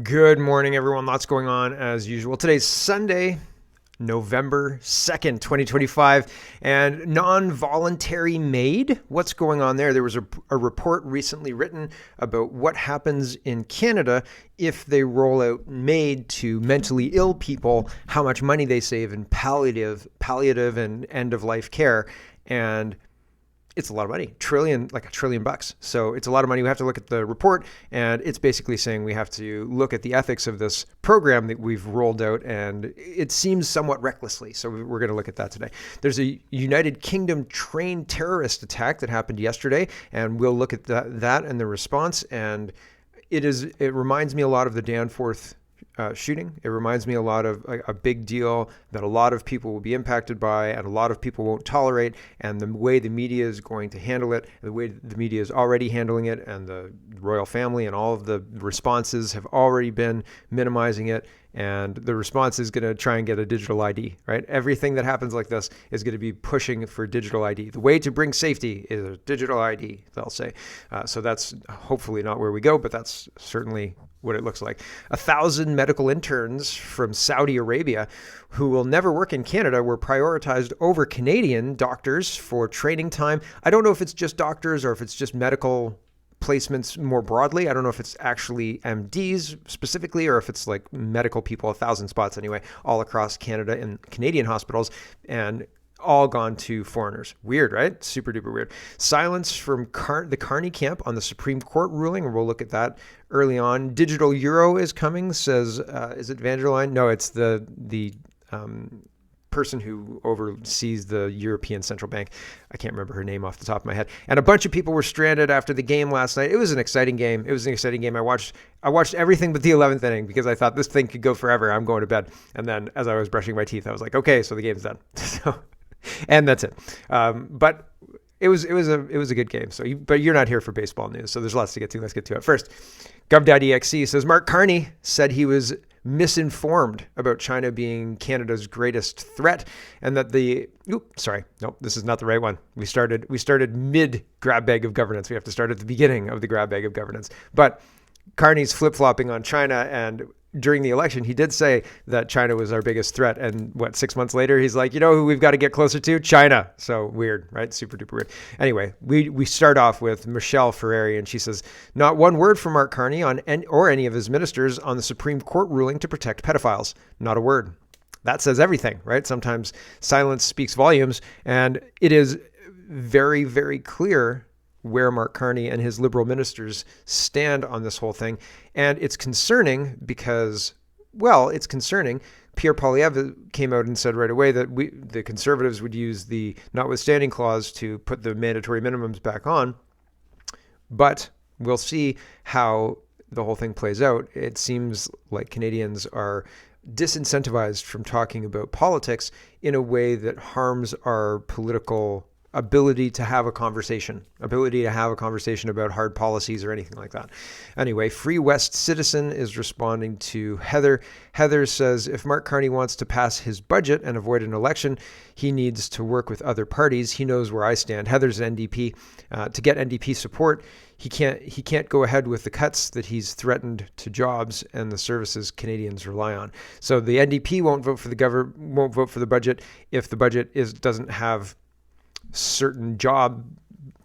Good morning, everyone. Lots going on as usual. Today's Sunday, November 2nd, 2025, and non-voluntary MAID. What's going on there? There was a report recently written about what happens in Canada if they roll out MAID to mentally ill people, how much money they save in palliative and end-of-life care. And it's a lot of money, like $1 trillion. So it's a lot of money. We have to look at the report, and it's basically saying we have to look at the ethics of this program that we've rolled out, and it seems somewhat recklessly. So we're going to look at that today. There's a United Kingdom train terrorist attack that happened yesterday, and we'll look at that and the response. And it reminds me a lot of the Danforth shooting. It reminds me a lot of a big deal that a lot of people will be impacted by and a lot of people won't tolerate, and the way the media is going to handle it, the way the media is already handling it, and the royal family and all of the responses have already been minimizing it. And the response is going to try and get a digital ID, right? Everything that happens like this is going to be pushing for digital ID. The way to bring safety is a digital ID, they'll say. So that's hopefully not where we go, but that's certainly what it looks like. 1,000 medical interns from Saudi Arabia who will never work in Canada were prioritized over Canadian doctors for training time. I don't know if it's just doctors or if it's just medical placements more broadly. I don't know if it's actually MDs specifically or if it's like medical people, 1,000 spots anyway, all across Canada in Canadian hospitals, and all gone to foreigners. Weird, right? Super duper weird. Silence from the Carney camp on the Supreme Court ruling, and we'll look at that early on. Digital euro is coming, says, is it Vanderline? No, it's the person who oversees the European Central Bank. I can't remember her name off the top of my head. And a bunch of people were stranded after the game last night. It was an exciting game. I watched everything but the 11th inning because I thought this thing could go forever. I'm going to bed. And then as I was brushing my teeth, I was like, okay, so the game's done. And that's it. But it was a good game. But you're not here for baseball news, so there's lots to get to. Let's get to it. First, GovDaddyXC says Mark Carney said he was misinformed about China being Canada's greatest threat, and that this is not the right one. We started mid grab bag of governance. We have to start at the beginning of the grab bag of governance. But Carney's flip-flopping on China, and during the election, he did say that China was our biggest threat. And 6 months later, he's like, you know who we've got to get closer to? China. So weird, right? Super duper weird. Anyway, we start off with Michelle Ferreri, and she says, not one word from Mark Carney or any of his ministers on the Supreme Court ruling to protect pedophiles. Not a word. That says everything, right? Sometimes silence speaks volumes, and it is very, very clear where Mark Carney and his liberal ministers stand on this whole thing. And it's concerning because, it's concerning. Pierre Poilievre came out and said right away that the Conservatives would use the notwithstanding clause to put the mandatory minimums back on. But we'll see how the whole thing plays out. It seems like Canadians are disincentivized from talking about politics in a way that harms our political ability to have a conversation about hard policies or anything like that. Anyway, Free West Citizen is responding to Heather. Heather says, if Mark Carney wants to pass his budget and avoid an election, he needs to work with other parties. He knows where I stand. Heather's NDP. To get NDP support, he can't go ahead with the cuts that he's threatened to jobs and the services Canadians rely on. So the NDP won't vote for the budget if the budget doesn't have certain job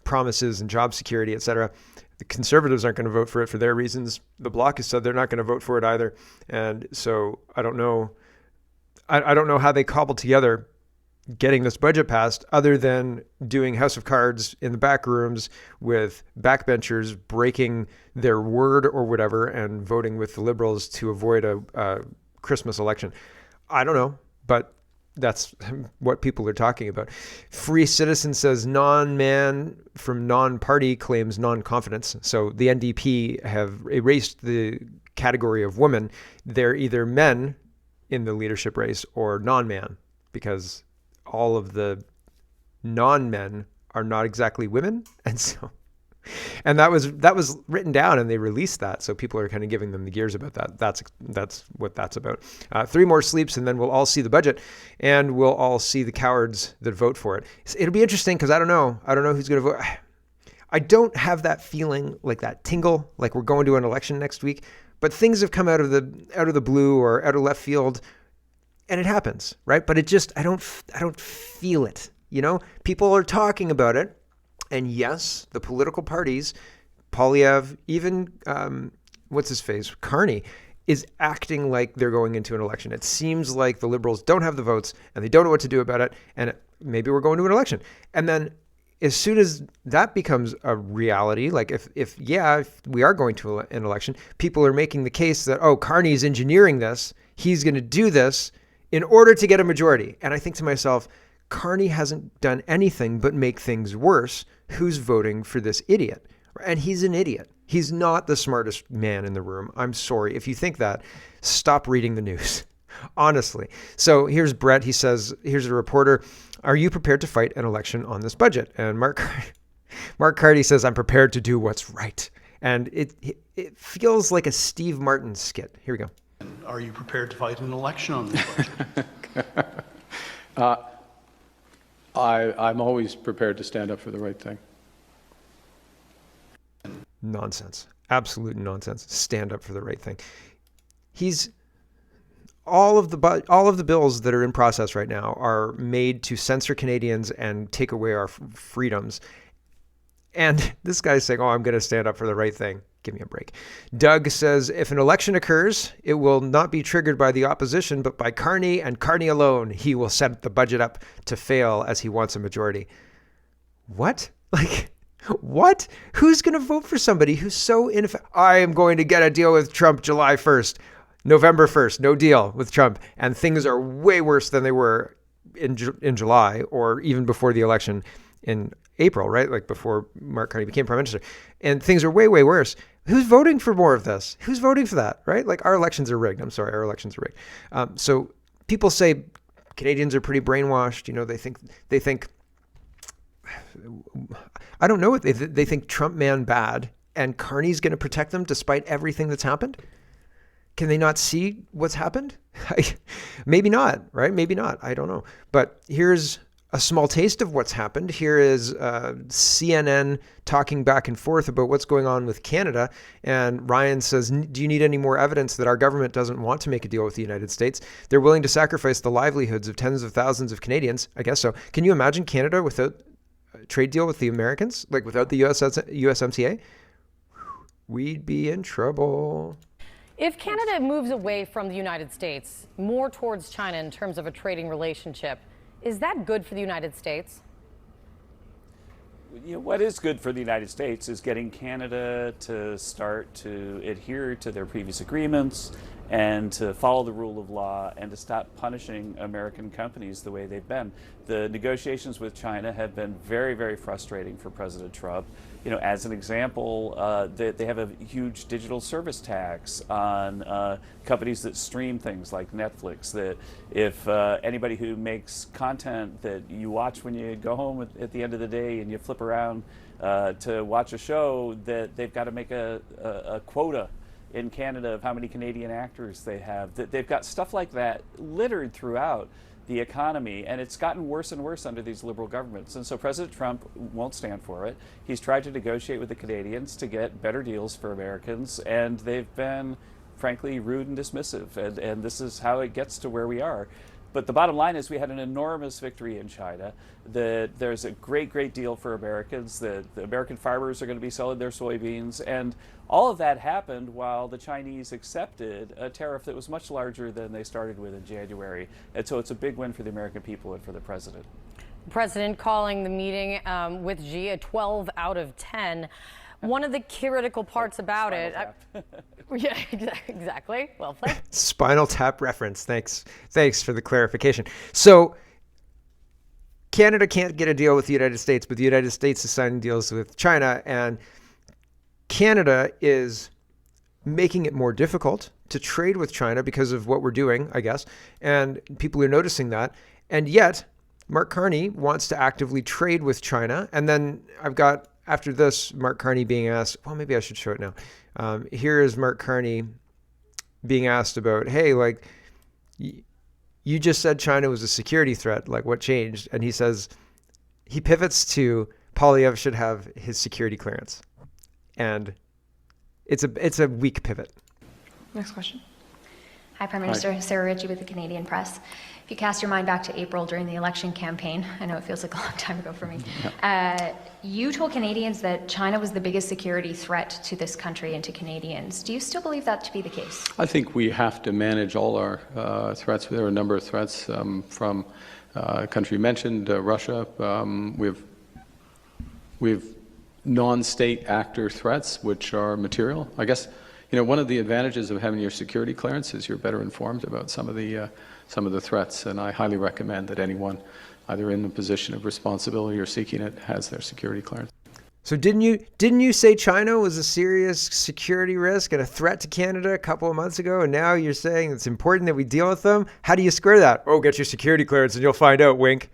promises and job security, etc. The Conservatives aren't going to vote for it for their reasons. The Bloc has said they're not going to vote for it either. And so I don't know. I don't know how they cobble together getting this budget passed other than doing House of Cards in the back rooms with backbenchers breaking their word or whatever and voting with the Liberals to avoid a Christmas election. I don't know, but that's what people are talking about. Free Citizen says non-man from non-party claims non-confidence. So the NDP have erased the category of women. They're either men in the leadership race or non-man, because all of the non-men are not exactly women. And that was written down, and they released that, so people are kind of giving them the gears about that. That's what that's about. 3 more sleeps, and then we'll all see the budget, and we'll all see the cowards that vote for it. It'll be interesting because I don't know who's going to vote. I don't have that feeling, like that tingle, like we're going to an election next week. But things have come out of the blue or out of left field, and it happens, right? But it just I don't feel it. People are talking about it, and yes, the political parties, Polyev, even what's his face, Carney, is acting like they're going into an election. It seems like the Liberals don't have the votes and they don't know what to do about it, and maybe we're going to an election. And then as soon as that becomes a reality, like if we are going to an election, people are making the case that, oh, Carney's engineering this, he's going to do this in order to get a majority. And I think to myself, Carney hasn't done anything but make things worse. Who's voting for this idiot? And he's an idiot. He's not the smartest man in the room. I'm sorry. If you think that, stop reading the news. Honestly. So here's Brett. He says, here's a reporter. Are you prepared to fight an election on this budget? And Mark Carty says, I'm prepared to do what's right. And it feels like a Steve Martin skit. Here we go. Are you prepared to fight an election on this budget? I'm always prepared to stand up for the right thing. Nonsense. Absolute nonsense. Stand up for the right thing. All of the bills that are in process right now are made to censor Canadians and take away our freedoms. And this guy's saying, oh, I'm going to stand up for the right thing. Give me a break. Doug says, if an election occurs, it will not be triggered by the opposition, but by Carney and Carney alone. He will set the budget up to fail as he wants a majority. What? What? Who's going to vote for somebody who's so ineffective? I am going to get a deal with Trump July 1st, November 1st, no deal with Trump. And things are way worse than they were in July or even before the election in April, right? Like before Mark Carney became prime minister. And things are way, way worse. Who's voting for more of this? Who's voting for that, right? Like our elections are rigged. I'm sorry, our elections are rigged. So people say Canadians are pretty brainwashed. They think, I don't know what they think Trump man bad and Carney's going to protect them despite everything that's happened. Can they not see what's happened? Maybe not, right? Maybe not. I don't know. But here's a small taste of what's happened. Here is CNN talking back and forth about what's going on with Canada. And Ryan says, do you need any more evidence that our government doesn't want to make a deal with the United States? They're willing to sacrifice the livelihoods of tens of thousands of Canadians. I guess so. Can you imagine Canada without a trade deal with the Americans? Like without the USMCA? We'd be in trouble. If Canada moves away from the United States, more towards China in terms of a trading relationship, is that good for the United States? What is good for the United States is getting Canada to start to adhere to their previous agreements and to follow the rule of law and to stop punishing American companies the way they've been. The negotiations with China have been very, very frustrating for President Trump. As an example, they have a huge digital service tax on companies that stream things like Netflix, that if anybody who makes content that you watch when you go home at the end of the day and you flip around to watch a show, that they've got to make a quota in Canada of how many Canadian actors they have. That they've got stuff like that littered throughout the economy, and it's gotten worse and worse under these liberal governments. And so President Trump won't stand for it. He's tried to negotiate with the Canadians to get better deals for Americans, and they've been, frankly, rude and dismissive. And this is how it gets to where we are. But the bottom line is we had an enormous victory in China. There's a great deal for Americans. The American farmers are going to be selling their soybeans. And all of that happened while the Chinese accepted a tariff that was much larger than they started with in January. And so it's a big win for the American people and for the president. The president calling the meeting with Xi a 12 out of 10. One of the critical parts about it. Yeah, exactly. Well played. Spinal Tap reference. Thanks for the clarification. So Canada can't get a deal with the United States, but the United States is signing deals with China, and Canada is making it more difficult to trade with China because of what we're doing, I guess. And people are noticing that. And yet, Mark Carney wants to actively trade with China. And then I've got, after this, Mark Carney being asked, well, maybe I should show it now. Here is Mark Carney being asked about, hey, like, you just said China was a security threat. Like, what changed? And he says, he pivots to Polyev should have his security clearance. And it's a weak pivot. Next question. Hi, Prime Minister. Sarah Ritchie with the Canadian Press. If you cast your mind back to April during the election campaign, I know it feels like a long time ago for me, you told Canadians that China was the biggest security threat to this country and to Canadians. Do you still believe that to be the case? I think we have to manage all our threats. There are a number of threats from a country you mentioned, Russia. We've non-state actor threats, which are material. I guess, one of the advantages of having your security clearance is you're better informed about some of the threats, and I highly recommend that anyone, either in the position of responsibility or seeking it, has their security clearance. So didn't you say China was a serious security risk and a threat to Canada a couple of months ago, and now you're saying it's important that we deal with them? How do you square that? Oh, get your security clearance and you'll find out, wink.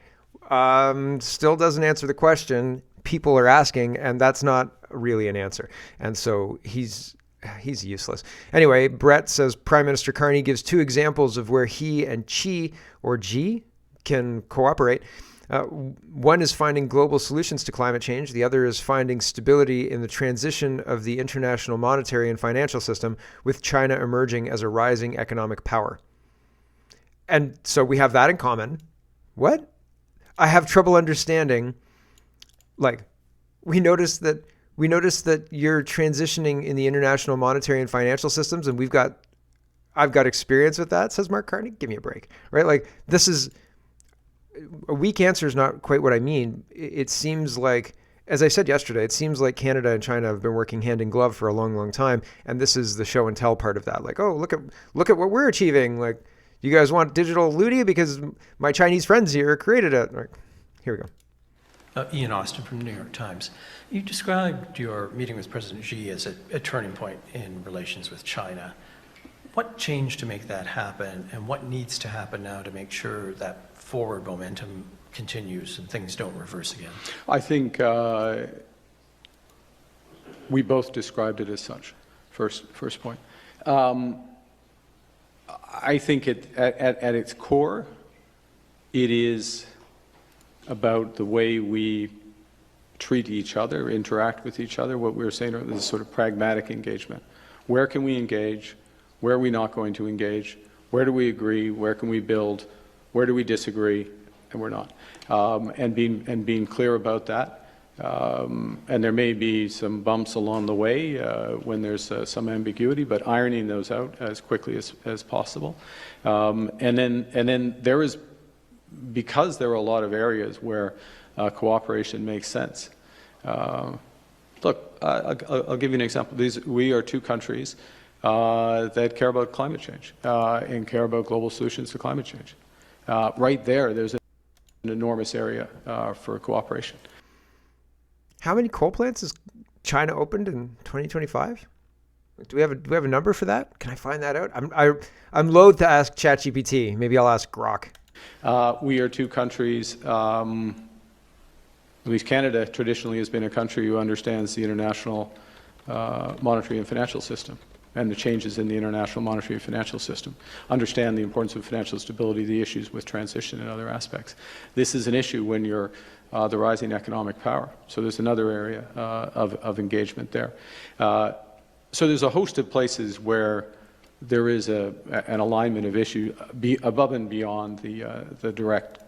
Still doesn't answer the question people are asking, and that's not really an answer. And so he's useless. Anyway, Brett says Prime Minister Carney gives two examples of where he and Xi, or G, can cooperate. One is finding global solutions to climate change. The other is finding stability in the transition of the international monetary and financial system, with China emerging as a rising economic power. And so we have that in common. What? I have trouble understanding. Like, we noticed that you're transitioning in the international monetary and financial systems, and I've got experience with that, says Mark Carney. Give me a break, right? Like, this is a weak answer is not quite what I mean. It seems like, as I said yesterday, it seems like Canada and China have been working hand in glove for a long, long time, and this is the show and tell part of that. Like, oh, look at what we're achieving. Like, you guys want digital looting because my Chinese friends here created it. Like, here we go. Ian Austin from the New York Times. You described your meeting with President Xi as a turning point in relations with China. What changed to make that happen, and what needs to happen now to make sure that forward momentum continues and things don't reverse again? I think we both described it as such, first point. I think at its core, it is about the way we treat each other, interact with each other. What we were saying earlier is sort of pragmatic engagement. Where can we engage? Where are we not going to engage? Where do we agree? Where can we build? Where do we disagree? And we're not. And being clear about that. And there may be some bumps along the way when there's some ambiguity, but ironing those out as quickly as possible. And then there is, because there are a lot of areas where cooperation makes sense. Look, I'll give you an example. We are two countries that care about climate change and care about global solutions to climate change. Right there's an enormous area for cooperation. How many coal plants has China opened in 2025? Do we have a number for that? Can I find that out? I'm loath to ask ChatGPT. Maybe I'll ask Grok. We are two countries. At least Canada traditionally has been a country who understands the international monetary and financial system and the changes in the international monetary and financial system, understand the importance of financial stability, the issues with transition and other aspects. This is an issue when you're the rising economic power. So there's another area of engagement there. So there's a host of places where there is an alignment of issue above and beyond the direct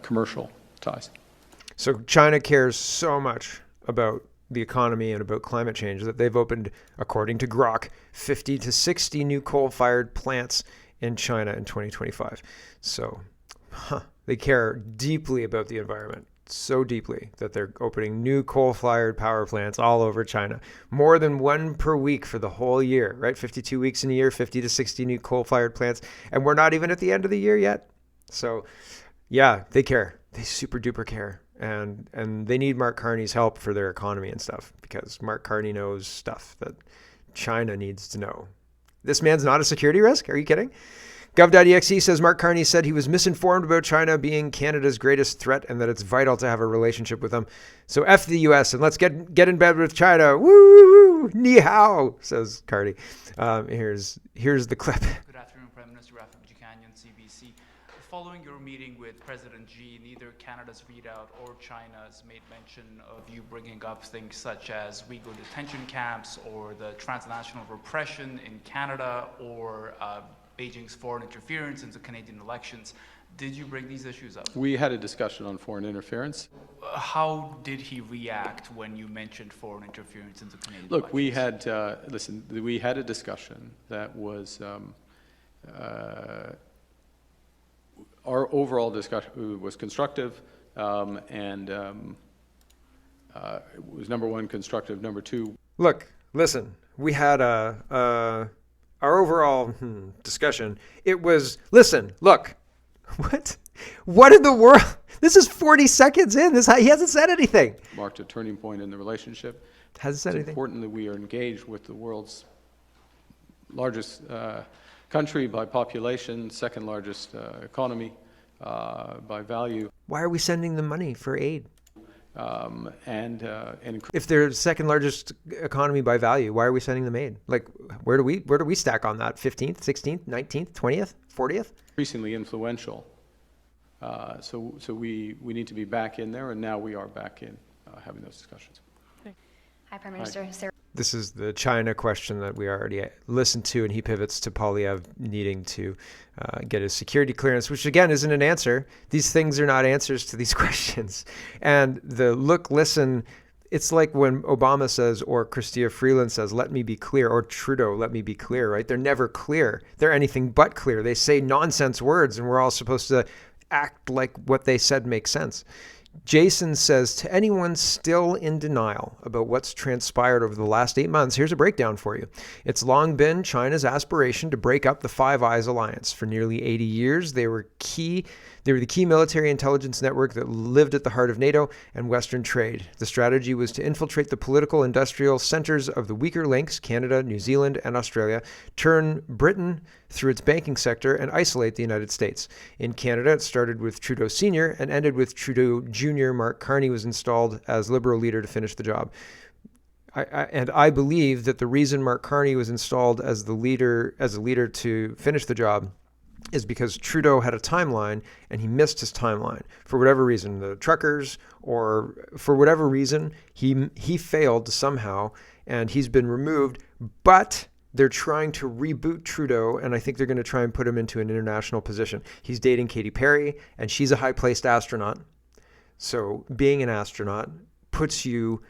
commercial ties. So China cares so much about the economy and about climate change that they've opened, according to Grok, 50 to 60 new coal-fired plants in China in 2025. So they care deeply about the environment, so deeply that they're opening new coal-fired power plants all over China. More than one per week for the whole year, right? 52 weeks in a year, 50 to 60 new coal-fired plants. And we're not even at the end of the year yet. So yeah, they care. They super duper care. And they need Mark Carney's help for their economy and stuff, because Mark Carney knows stuff that China needs to know. This man's not a security risk? Are you kidding? Gov.exe says Mark Carney said he was misinformed about China being Canada's greatest threat and that it's vital to have a relationship with them. So F the US and let's get in bed with China. Woo, woo, woo, ni hao, says Carney. Here's the clip. Good afternoon, Prime Minister Rafa Buchanan, CBC. following your meeting with President Xi, neither Canada's readout or China's made mention of you bringing up things such as Uyghur detention camps or the transnational repression in Canada or Beijing's foreign interference into Canadian elections. Did you bring these issues up? We had a discussion on foreign interference. How did he react when you mentioned foreign interference into Canadian Look, we elections? had, we had a discussion that was, our overall discussion was constructive, and it was number one, constructive. Number two, Look, listen, we had our overall discussion. It was, listen, look, what in the world? This is 40 seconds in. He hasn't said anything. marked a turning point in the relationship. Hasn't said It's anything. important that we are engaged with the world's largest country by population, second largest economy by value, Why are we sending them money for aid? and If they're second largest economy by value, why are we sending them aid? Like, where do we stack on that? 15th, 16th, 19th, 20th, 40th? increasingly influential. So we need to be back in there, and now we are back in having those discussions. Hi, Prime Minister. Sarah This is the China question that we already listened to, and he pivots to Polyev needing to get his security clearance, which again isn't an answer. These things are not answers to these questions. And the look, listen, it's like when Obama says, or Chrystia Freeland says, let me be clear, or Trudeau, let me be clear, right? They're never clear. They're anything but clear. They say nonsense words, and we're all supposed to act like what they said makes sense. Jason says, to anyone still in denial about what's transpired over the last 8 months, here's a breakdown for you. It's long been China's aspiration to break up the Five Eyes alliance. For nearly 80 years, they were the key military intelligence network that lived at the heart of NATO and Western trade. The strategy was to infiltrate the political industrial centers of the weaker links, Canada, New Zealand, and Australia, turn Britain through its banking sector, and isolate the United States. In Canada, it started with Trudeau Sr. and ended with Trudeau Jr. Mark Carney was installed as Liberal leader to finish the job. I believe that the reason Mark Carney was installed as a leader to finish the job is because Trudeau had a timeline and he missed his timeline for whatever reason, the truckers, or for whatever reason, he failed somehow and he's been removed, but they're trying to reboot Trudeau, and I think they're going to try and put him into an international position. He's dating Katy Perry, and she's a high-placed astronaut. So being an astronaut puts you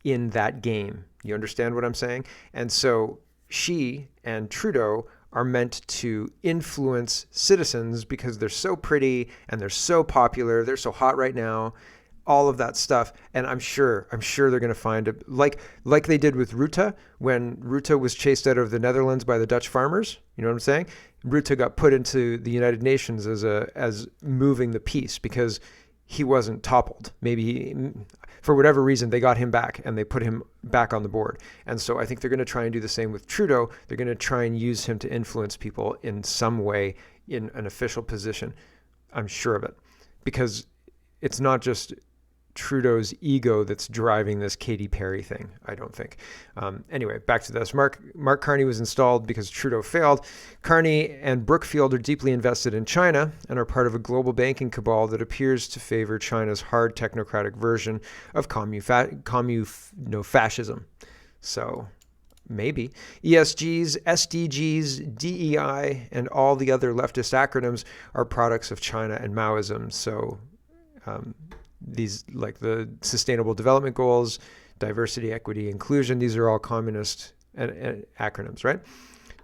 in that game. You understand what I'm saying? And so she and Trudeau are meant to influence citizens because they're so pretty and they're so popular. They're so hot right now. All of that stuff. And I'm sure they're going to find it like they did with Rutte when Rutte was chased out of the Netherlands by the Dutch farmers. You know what I'm saying? Rutte got put into the United Nations as moving the peace because he wasn't toppled. Maybe for whatever reason, they got him back and they put him back on the board. And so I think they're going to try and do the same with Trudeau. They're going to try and use him to influence people in some way in an official position. I'm sure of it, because it's not just Trudeau's ego that's driving this Katy Perry thing, I don't think. Anyway, back to this. Mark Carney was installed because Trudeau failed. Carney and Brookfield are deeply invested in China and are part of a global banking cabal that appears to favor China's hard technocratic version of fascism. So maybe. ESGs, SDGs, DEI, and all the other leftist acronyms are products of China and Maoism. So these, like the Sustainable Development Goals, diversity, equity, inclusion, these are all communist acronyms, right?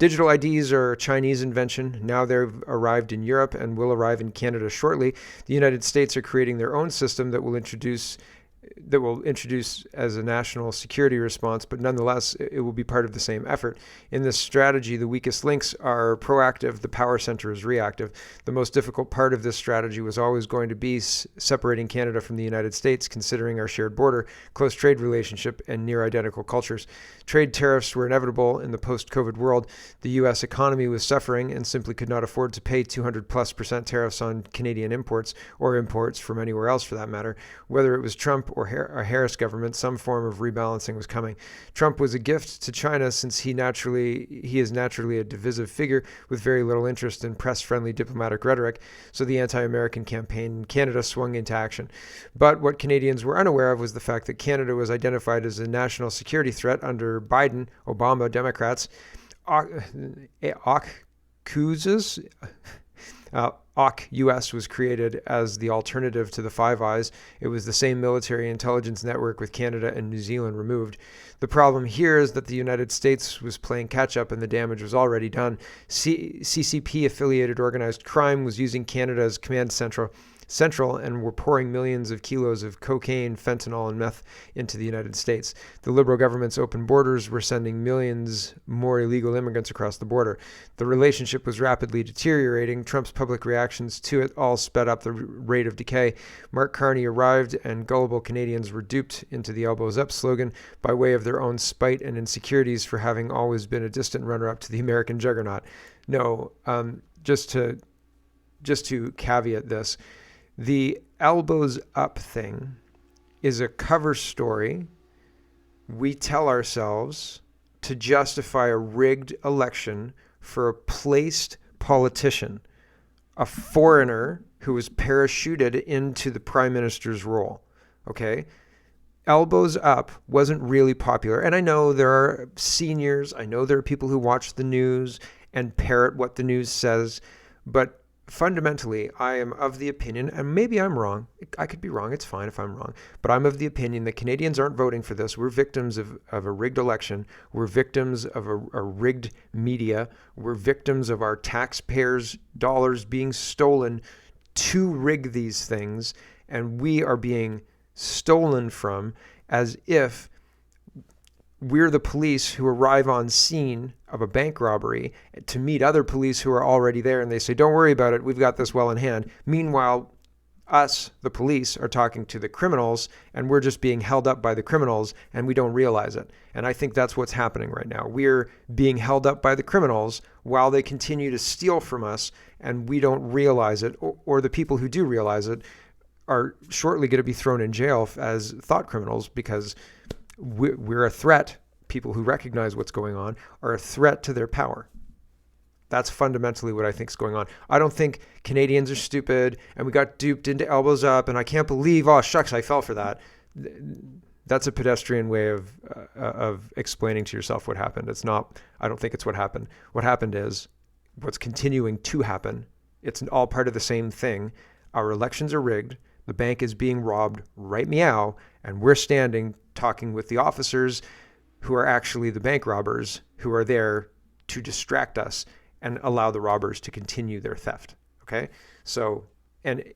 Digital IDs are a Chinese invention. Now they've arrived in Europe and will arrive in Canada shortly. The United States are creating their own system that will introduce as a national security response, but nonetheless, it will be part of the same effort. In this strategy, the weakest links are proactive, the power center is reactive. The most difficult part of this strategy was always going to be separating Canada from the United States, considering our shared border, close trade relationship, and near identical cultures. Trade tariffs were inevitable in the post-COVID world. The U.S. economy was suffering and simply could not afford to pay 200+% tariffs on Canadian imports, or imports from anywhere else for that matter. Whether it was Trump or a Harris government, some form of rebalancing was coming. Trump was a gift to China since he is naturally a divisive figure with very little interest in press-friendly diplomatic rhetoric, so the anti-American campaign in Canada swung into action. But what Canadians were unaware of was the fact that Canada was identified as a national security threat under Biden, Obama, Democrats. AUKUS was created as the alternative to the Five Eyes. It was the same military intelligence network with Canada and New Zealand removed. The problem here is that the United States was playing catch-up and the damage was already done. CCP-affiliated organized crime was using Canada as command central and were pouring millions of kilos of cocaine, fentanyl, and meth into the United States. The Liberal government's open borders were sending millions more illegal immigrants across the border. The relationship was rapidly deteriorating. Trump's public reactions to it all sped up the rate of decay. Mark Carney arrived, and gullible Canadians were duped into the elbows up slogan by way of their own spite and insecurities for having always been a distant runner-up to the American juggernaut. No, just to caveat this, the elbows up thing is a cover story we tell ourselves to justify a rigged election for a placed politician, a foreigner who was parachuted into the prime minister's role. Okay? Elbows up wasn't really popular. And I know there are seniors, I know there are people who watch the news and parrot what the news says, but fundamentally, I am of the opinion, and maybe I'm wrong, I could be wrong, it's fine if I'm wrong, but I'm of the opinion that Canadians aren't voting for this. We're victims of a rigged election. We're victims of a rigged media. We're victims of our taxpayers' dollars being stolen to rig these things, and we are being stolen from as if we're the police who arrive on scene of a bank robbery to meet other police who are already there, and they say, don't worry about it, we've got this well in hand. Meanwhile, us, the police, are talking to the criminals, and we're just being held up by the criminals, and we don't realize it. And I think that's what's happening right now. We're being held up by the criminals while they continue to steal from us, and we don't realize it, or the people who do realize it are shortly going to be thrown in jail as thought criminals because we're a threat. People who recognize what's going on are a threat to their power. That's fundamentally what I think is going on. I don't think Canadians are stupid and we got duped into elbows up and I can't believe, oh shucks, I fell for that. That's a pedestrian way of explaining to yourself what happened. It's not, I don't think it's what happened. What happened is what's continuing to happen. It's all part of the same thing. Our elections are rigged. The bank is being robbed right meow, and we're standing talking with the officers who are actually the bank robbers who are there to distract us and allow the robbers to continue their theft. Okay? So, and in